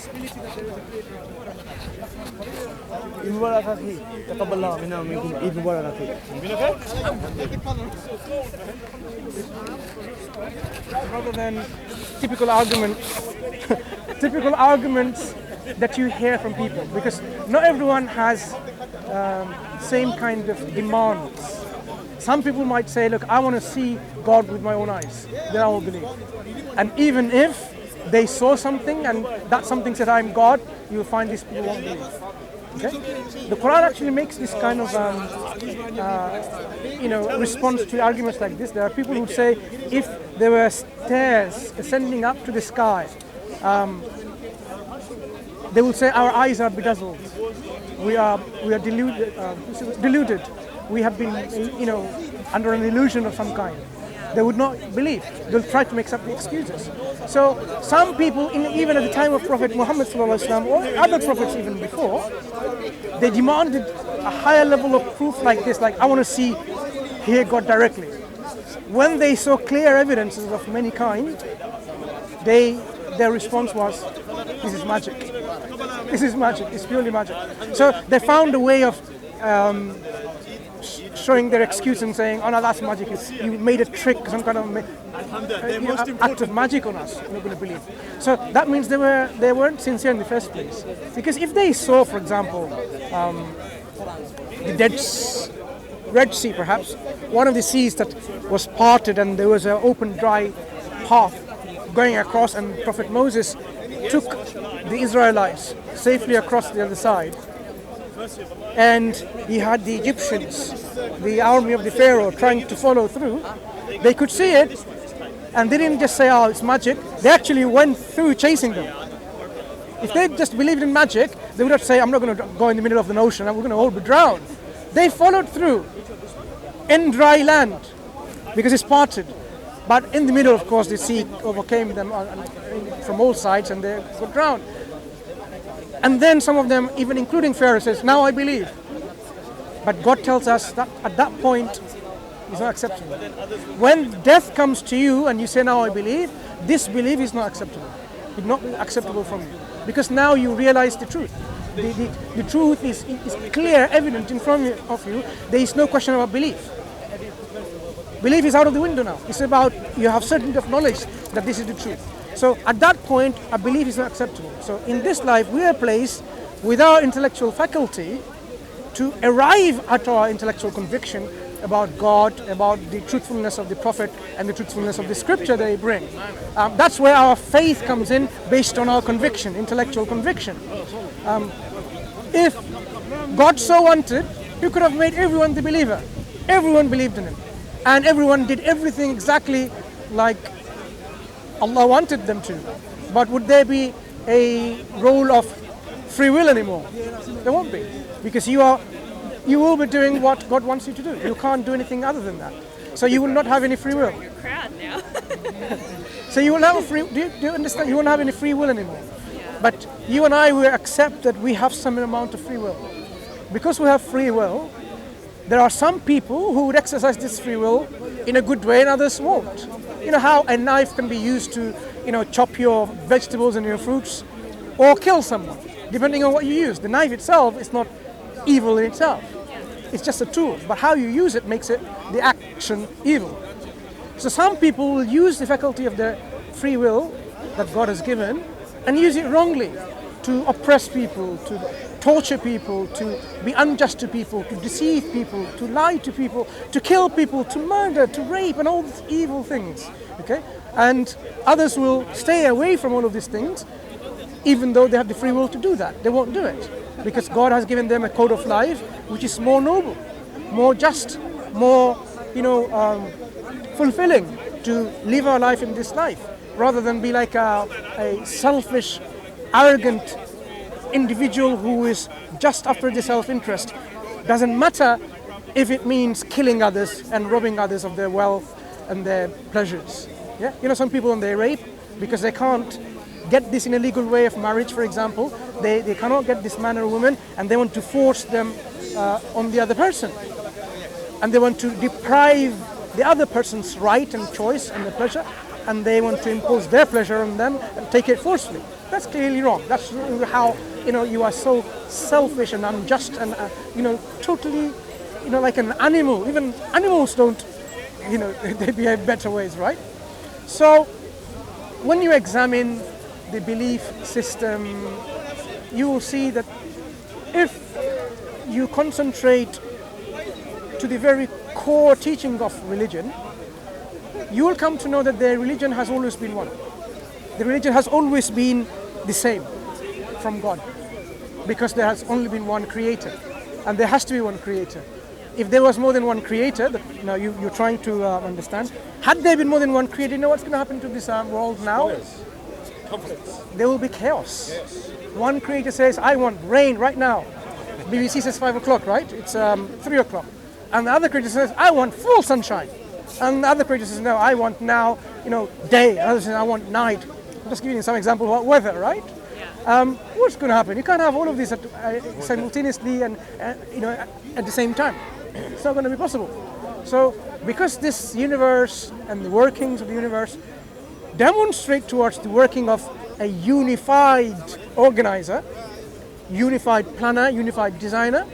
possibility that there is a creator of God. Rather than typical arguments that you hear from people, because not everyone has same kind of demands. Some people might say, look, I want to see God with my own eyes, then I will believe. And even if they saw something and that something said, I'm God, you will find these people won't believe. Okay? The Quran actually makes this kind of response to arguments like this. There are people who say, if there were stairs ascending up to the sky, they will say our eyes are bedazzled. We are deluded. We have been, under an illusion of some kind. They would not believe. They'll try to make some excuses. So some people, even at the time of Prophet Muhammad ﷺ, or other prophets even before, they demanded a higher level of proof like this, like I want to hear God directly. When they saw clear evidences of many kind, their response was, this is magic. This is magic. It's purely magic. So they found a way of showing their excuse and saying, oh no, that's magic. You made a trick, some kind of act of magic on us. We're not going to believe. So that means they weren't sincere in the first place. Because if they saw, for example, the Red Sea, perhaps, one of the seas that was parted and there was an open, dry path going across, and Prophet Moses took the Israelites safely across the other side, and he had the Egyptians, the army of the Pharaoh, trying to follow through. They could see it, and they didn't just say, oh, it's magic. They actually went through chasing them. If they just believed in magic, they would not say, I'm not going to go in the middle of the ocean, we're going to all be drowned. They followed through in dry land because it's parted. But in the middle, of course, the sea overcame them from all sides and they got drowned. And then some of them, even including Pharaoh, says, now I believe. But God tells us that at that point, it's not acceptable. When death comes to you and you say, now I believe, this belief is not acceptable. It's not acceptable from you. Because now you realize the truth. The truth is clear, evident in front of you. There is no question about belief. Belief is out of the window now. It's about, you have certainty of knowledge that this is the truth. So at that point, a belief is not acceptable. So in this life, we are placed with our intellectual faculty to arrive at our intellectual conviction about God, about the truthfulness of the Prophet and the truthfulness of the scripture they bring. That's where our faith comes in, based on our conviction, intellectual conviction. If God so wanted, He could have made everyone the believer. Everyone believed in Him. And everyone did everything exactly like Allah wanted them to. But would there be a role of free will anymore? There won't be. Because you will be doing what God wants you to do. You can't do anything other than that. So you will not have any free will. Your crowd now. So you will have a free. Do you understand? You won't have any free will anymore. Yeah. But you and I will accept that we have some amount of free will. Because we have free will, there are some people who would exercise this free will in a good way and others won't. You know how a knife can be used to, chop your vegetables and your fruits or kill someone, depending on what you use. The knife itself is not evil in itself. It's just a tool, but how you use it makes it, the action, evil. So some people will use the faculty of their free will that God has given and use it wrongly to oppress people, to torture people, to be unjust to people, to deceive people, to lie to people, to kill people, to murder, to rape, and all these evil things. Okay? And others will stay away from all of these things, even though they have the free will to do that. They won't do it because God has given them a code of life which is more noble, more just, more, fulfilling to live our life in this life, rather than be like a selfish, arrogant individual who is just after the self-interest. Doesn't matter if it means killing others and robbing others of their wealth and their pleasures. Yeah, some people, when they rape, because they can't get this in a legal way of marriage, for example, they cannot get this man or woman, and they want to force them on the other person, and they want to deprive the other person's right and choice and their pleasure, and they want to impose their pleasure on them and take it forcefully. That's clearly wrong. That's how, you are so selfish and unjust and, totally, like an animal. Even animals don't, they behave better ways, right? So when you examine the belief system, you will see that if you concentrate to the very core teaching of religion, you will come to know that the religion has always been one. The religion has always been the same from God, because there has only been one creator, and there has to be one creator. If there was more than one creator, that you're trying to understand, had there been more than one creator, you know what's going to happen to this world now? Conflicts. There will be chaos. Yes. One creator says, I want rain right now. BBC says 5 o'clock, right? It's 3 o'clock. And the other creator says, I want full sunshine. And the other creator says, no, I want now, day. Another says, I want night. I'm just giving you some example of weather, right? What's going to happen? You can't have all of this simultaneously and at the same time. It's not going to be possible. So because this universe and the workings of the universe demonstrate towards the working of a unified organizer, unified planner, unified designer,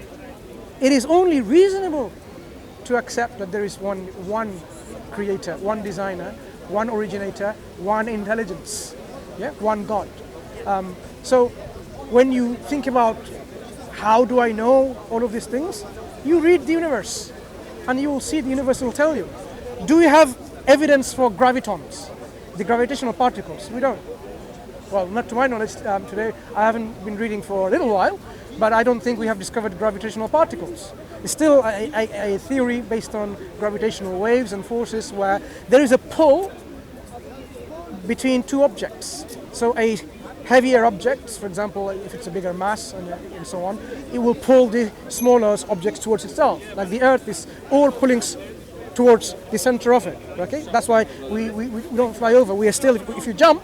it is only reasonable to accept that there is one creator, one designer, one originator, one intelligence, one God. So when you think about how do I know all of these things, you read the universe and you will see the universe will tell you. Do we have evidence for gravitons, the gravitational particles? We don't. Well, not to my knowledge today. I haven't been reading for a little while, but I don't think we have discovered gravitational particles. It's still a theory based on gravitational waves and forces where there is a pull between two objects. So a heavier object, for example, if it's a bigger mass and so on, it will pull the smaller objects towards itself. Like the Earth is all pulling towards the center of it. Okay, that's why we don't fly over. We are still. If you jump,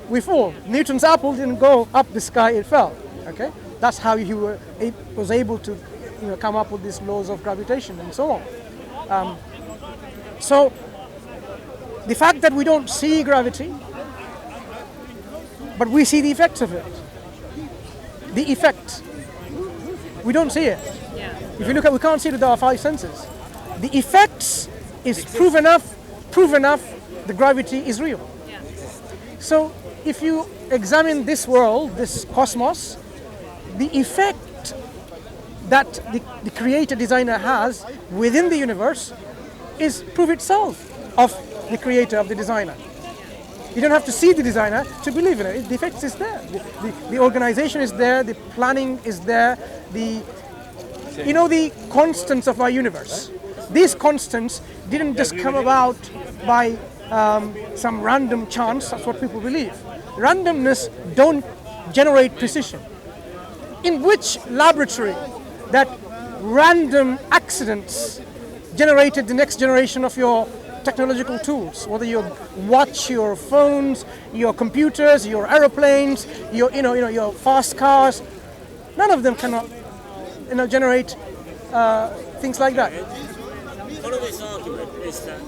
we fall. Newton's apple didn't go up the sky; it fell. Okay, that's how he was able to, come up with these laws of gravitation and so on. So the fact that we don't see gravity, but we see the effects of it. The effect, we don't see it. Yeah. If you look at, we can't see it with our five senses. The effects is proof enough. The gravity is real. Yeah. So if you examine this world, this cosmos, the effect that the creator designer has within the universe is proof itself of the creator, of the designer. You don't have to see the designer to believe in it. The effect is there. The organization is there. The planning is there. The constants of our universe. These constants didn't just come about by some random chance. That's what people believe. Randomness don't generate precision. In which laboratory that random accidents generated the next generation of your technological tools, whether your watch, your phones, your computers, your aeroplanes, your fast cars, none of them cannot, generate things like that. One of this argument is that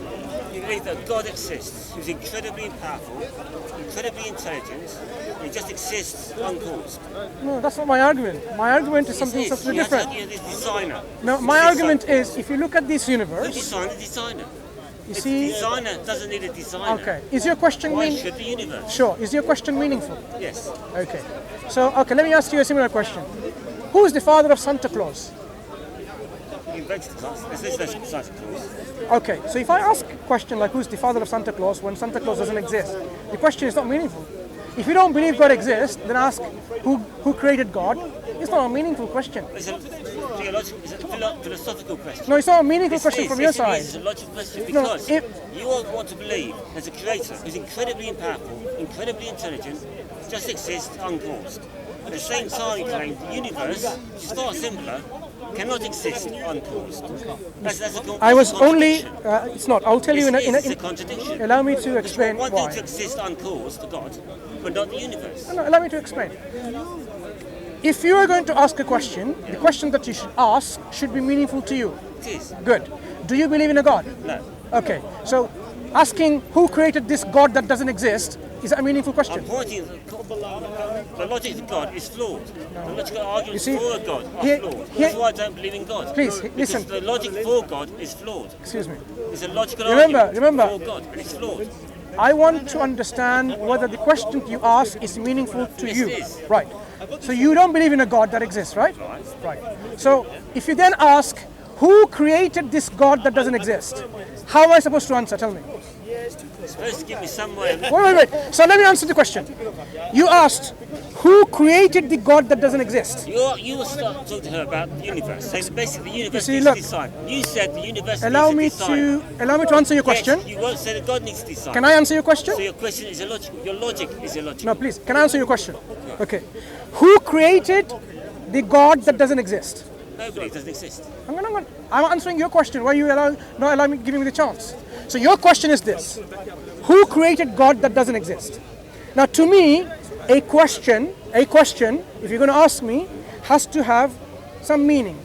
you believe that God exists, who's incredibly powerful, incredibly intelligent, he just exists uncaused. No, that's not my argument. My argument is something different. Designer. No, my argument is, if you look at this universe, who designed the designer? You see, the designer doesn't need a designer. Okay. Is your question Why should the universe? Sure. Is your question meaningful? Yes. Okay. So, let me ask you a similar question. Who is the father of Santa Claus? He invented class. There's no Santa Claus. Okay. So if I ask a question like who's the father of Santa Claus when Santa Claus doesn't exist, the question is not meaningful. If you don't believe God exists, then ask who created God. It's not a meaningful question. It's a philosophical question. No, it's not a meaningful question from your side. It's a logical question because you want to believe there's a creator who's incredibly powerful, incredibly intelligent, just exists uncaused. At the same time, you claim the universe, which is far simpler, cannot exist uncaused. That's a I was only. It's not. I'll tell you in a contradiction. Allow me to explain why. One thing to exist uncaused, God, but not the universe. No, allow me to explain. If you are going to ask a question, the question that you should ask should be meaningful to you. It is. Good. Do you believe in a God? No. Okay. So, asking who created this God that doesn't exist Is that a meaningful question? I'm pointing the logic of God is flawed. The logical arguments see, for God are here- flawed. here- That's why I don't believe in God. Please, Because listen. the logic for God is flawed. Excuse me. It's a logical Remember- argument for God, and it's flawed. I want to understand whether the question you ask is meaningful to Yes, you. it is. Right. So you don't believe in a God that exists, right? Right. So if you then ask, who created this God that doesn't exist? How am I supposed to answer? Tell me. You're supposed to give me some way of... Wait. So let me answer the question. You asked, who created the God that doesn't exist? You were talking to her about the universe. So basically the universe see, needs look. to decide. You said the universe Allow needs me to decide. to answer your question. Yes, you won't say that God needs to decide. Can I answer your question? So your question is illogical. Your logic is illogical. No, please. Can I answer your question? Okay. Who created the God that doesn't exist? Nobody, it doesn't exist. I'm answering your question. Why are you not allowing me, giving me the chance? So your question is this: who created God that doesn't exist? Now, to me, a question, if you're going to ask me, has to have some meaning.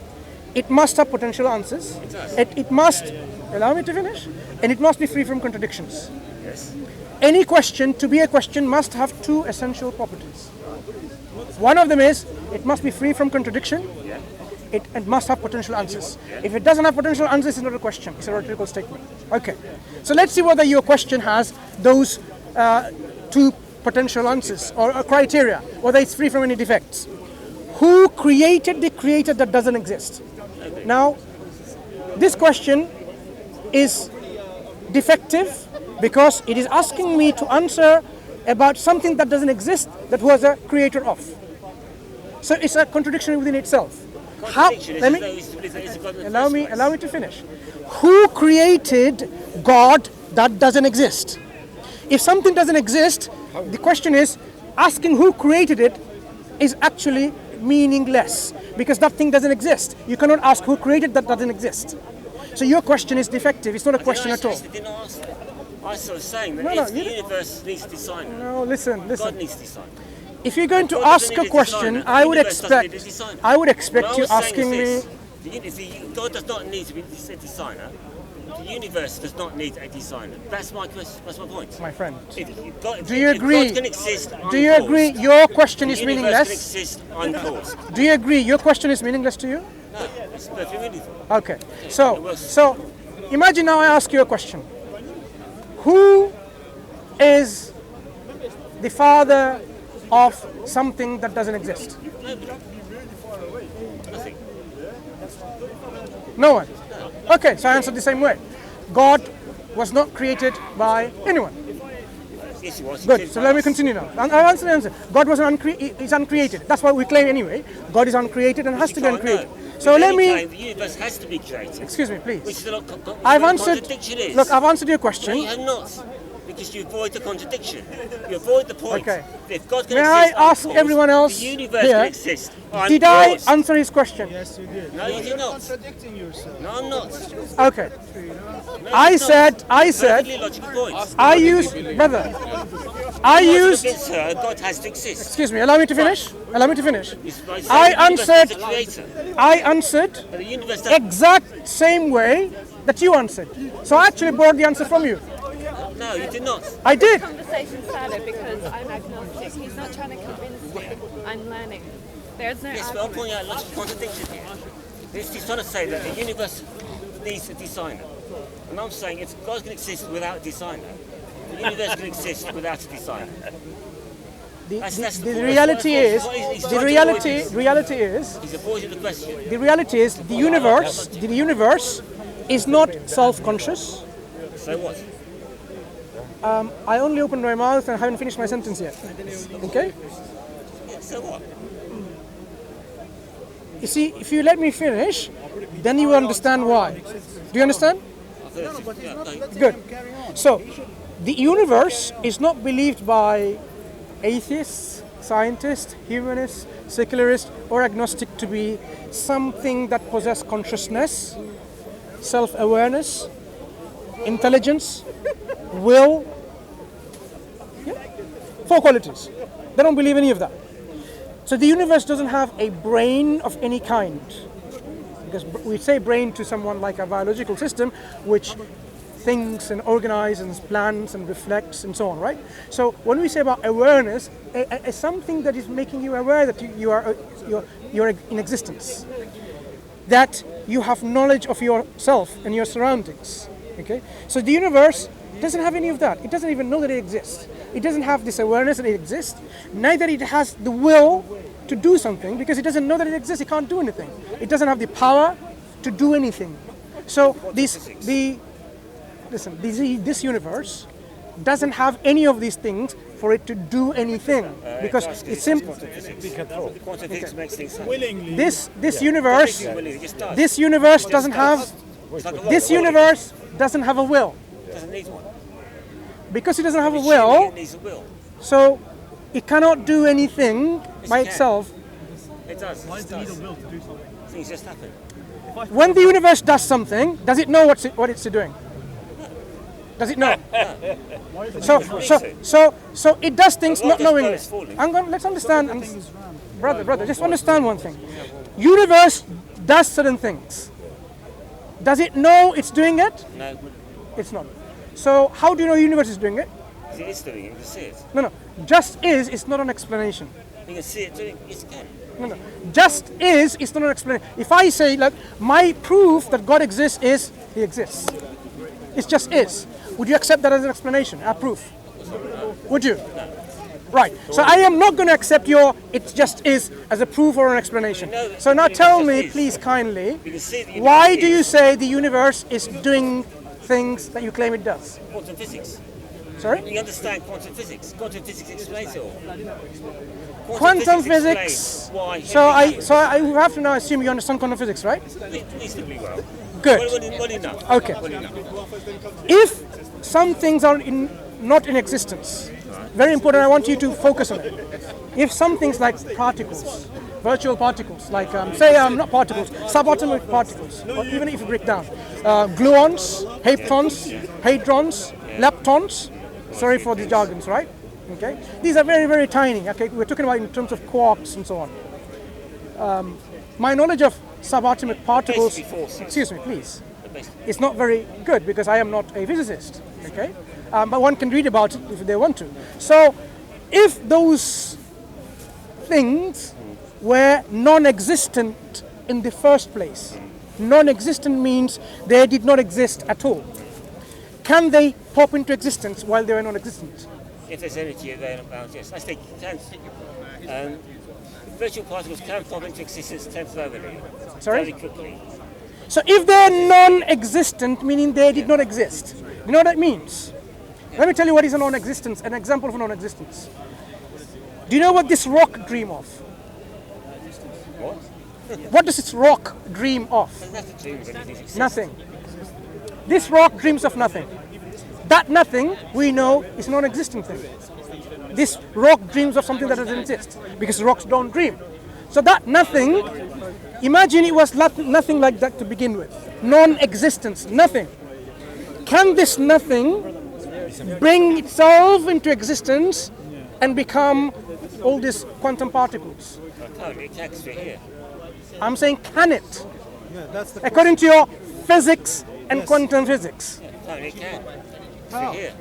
It must have potential answers. It must, allow me to finish, and it must be free from contradictions. Yes. Any question, to be a question, must have two essential properties. One of them is, it must be free from contradiction. Yeah. It must have potential answers. If it doesn't have potential answers, it's not a question. It's a rhetorical statement. Okay. So let's see whether your question has those two potential answers or criteria, whether it's free from any defects. Who created the creator that doesn't exist? Now, this question is defective because it is asking me to answer about something that doesn't exist that was a creator of. So it's a contradiction within itself. How? Let me allow me to finish. Who created God that doesn't exist? If something doesn't exist, the question is asking who created it is actually meaningless because that thing doesn't exist. You cannot ask who created that doesn't exist. So your question is defective. It's not a question at all. I was sort of saying that the universe needs to decide. No, listen. God needs to decide. If you're going to ask a question, I would expect you asking me. God does not need to be a designer. The universe does not need a designer. That's my question. That's my point. My friend, Do you agree? God can exist Do you agree your question is the universe meaningless? can exist uncaused. Do you agree your question is meaningless to you? No, it's perfectly meaningful. Okay. So imagine now I ask you a question. Who is the father of something that doesn't exist? Nothing. No one. Okay, so I answered the same way. God was not created by anyone. Yes, he was. Good. So let me continue now. I'll answer the answer. God was is uncreated. That's what we claim anyway. God is uncreated and has to be uncreated. So let me. The universe has to be created. Excuse me, please. Which is a I've answered. contradiction is. Look, I've answered your No, question. you have not. Because you avoid the contradiction. You avoid the point. Okay. If God can May I exist ask uncaused, everyone else the universe here, can exist Did I uncaused. answer his question? Yes, you did. No, you did not. Contradicting yourself. No, I'm not. Okay. No, I you're said, not. Perfectly logical points. I used, brother, I used, Against her, God has to exist. excuse me, allow me to finish. Allow me to finish. It's like saying I the universe answered, is a creator. I answered But the universe doesn't. exact same way that you answered. So I actually borrowed the answer from you. No, you did not. I did. Conversation started because I'm agnostic. He's not trying to convince me. I'm learning. There's no Yes, but I'm argument. pointing out logical contradiction here. He's trying to say that the universe needs a designer. And I'm saying if God can exist without a designer, the universe can exist without a designer. That's The point. reality is, He's the trying to reality avoid is, He's avoiding the question. the reality is, the universe is not self-conscious. So what? I only opened my mouth and I haven't finished my sentence yet. Okay? Yeah, so what? You see, if you let me finish, then you will understand why. Do you understand? Good. So, the universe is not believed by atheists, scientists, humanists, secularists, or agnostic to be something that possesses consciousness, self-awareness, intelligence, will, four qualities. They don't believe any of that. So the universe doesn't have a brain of any kind. Because we say brain to someone like a biological system, which thinks and organizes and plans and reflects and so on, right? So when we say about awareness, something that is making you aware that you're in existence, that you have knowledge of yourself and your surroundings. Okay, so the universe doesn't have any of that. It doesn't even know that it exists. It doesn't have this awareness that it exists. Neither it has the will to do something, because it doesn't know that it exists. It can't do anything. It doesn't have the power to do anything. So this universe doesn't have any of these things for it to do anything, because it's simple. Quantum physics makes things happen. Willingly. This universe doesn't have. This universe doesn't have a will. It doesn't need one. Because it doesn't have a Assuming will, it needs a will. so it cannot do anything by it can. itself. It does. Why does it need a will to do something? Things just happen. When the universe does something, does it know what it's doing? Does it know? So it does things not knowingly. Let's understand, brother. Just understand one thing. Universe does certain things. Does it know it's doing it? No. It's not. So how do you know universe is doing it? It is doing it. You can see it. No. Just is. It's not an explanation. You can see it doing it. Yes, you can. No. Just is. It's not an explanation. If I say, like, my proof that God exists is He exists. It just is. Would you accept that as an explanation, a proof? Would you? Right. So I am not going to accept your "it just is" as a proof or an explanation. So now tell me, please, kindly, why do you say the universe is doing things that you claim it does? Quantum physics. Sorry? You understand quantum physics. Quantum physics explains it all. Quantum explains physics. Why So I have to now assume you understand quantum physics, right? reasonably well. Good. Well enough. Okay. If some things are not in existence, very important, I want you to focus on it. If some things like particles, virtual particles, like not particles, subatomic particles, or even if you break down, gluons, hadrons, leptons, sorry for the jargons, right? Okay, these are very, very tiny. Okay, we're talking about in terms of quarks and so on. My knowledge of subatomic particles, Basically forces. excuse me, please, it's not very good because I am not a physicist. Okay, but one can read about it if they want to. So, if those things were non-existent in the first place, non-existent means they did not exist at all. Can they pop into existence while they were non-existent? If there's energy around, yes. I think can. Virtual particles can pop into existence temporarily. Sorry? Very quickly. So if they're non-existent, meaning they did not exist, you know what that means? Let me tell you what is a non-existence, an example of a non-existence. Do you know what this rock dream of? What? What does this rock dream of? Doesn't have to do with anything that exists. Nothing. This rock dreams of nothing. That nothing, we know, is a non-existent thing. This rock dreams of something that doesn't exist, because rocks don't dream. So that nothing, imagine it was nothing like that to begin with. Non-existence, nothing. Can this nothing bring itself into existence and become all these quantum particles? Apparently it can, 'cause we're here. I'm saying, can it? Yeah, that's the According to your physics and quantum physics. Apparently it can. 'Cause we're here.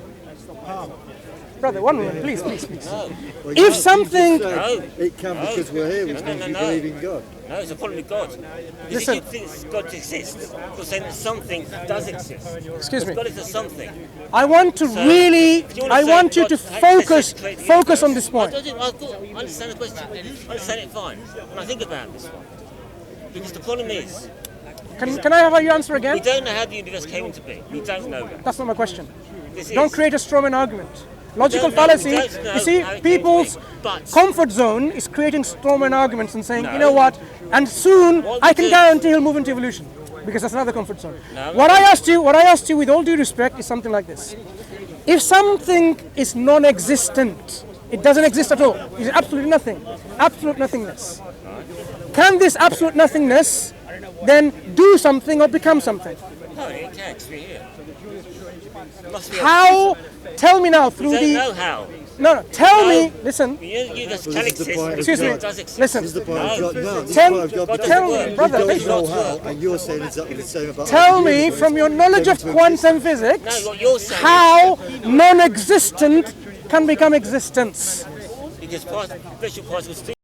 Brother, one moment, please. No. If something... No. It can because we're here, which No, means no, we no. believe in God. No, it's a problem with God. Because Listen. if you think God exists, you're saying that something does exist. Excuse me. God is a something. I want to really... If you wanna I say want you God to has created the focus on universe, this point. I understand the question. I understand it fine. When I think about this one. Because the problem is, Can I have your answer we again? don't know how the universe came into being. We don't know that. That's not my question. This Don't is. create a strawman argument. Logical don't know- fallacy. we don't know You see, how it came to people's be, but- comfort zone is creating strawman arguments and saying, No. you know what, and soon What I we can do- guarantee he'll move into evolution, because that's another comfort zone. No. What I asked you, with all due respect, is something like this: if something is non-existent, it doesn't exist at all. It's absolutely nothing, absolute nothingness. Can this absolute nothingness then do something or become something? No, it can, 'cause we're here. It must be a- How? Tell me now through We don't the. know how. No. Tell me. Listen. You just tell This is the point of Excuse me. God. does exist. Listen. This is the point of God. No, this is Tell- the point of God. tell because me, you brother, don't listen. know how, and you're saying exactly the same about Tell the me universe from your knowledge of came into quantum existence. physics No, what you're saying how non-existent can become existence. because special particles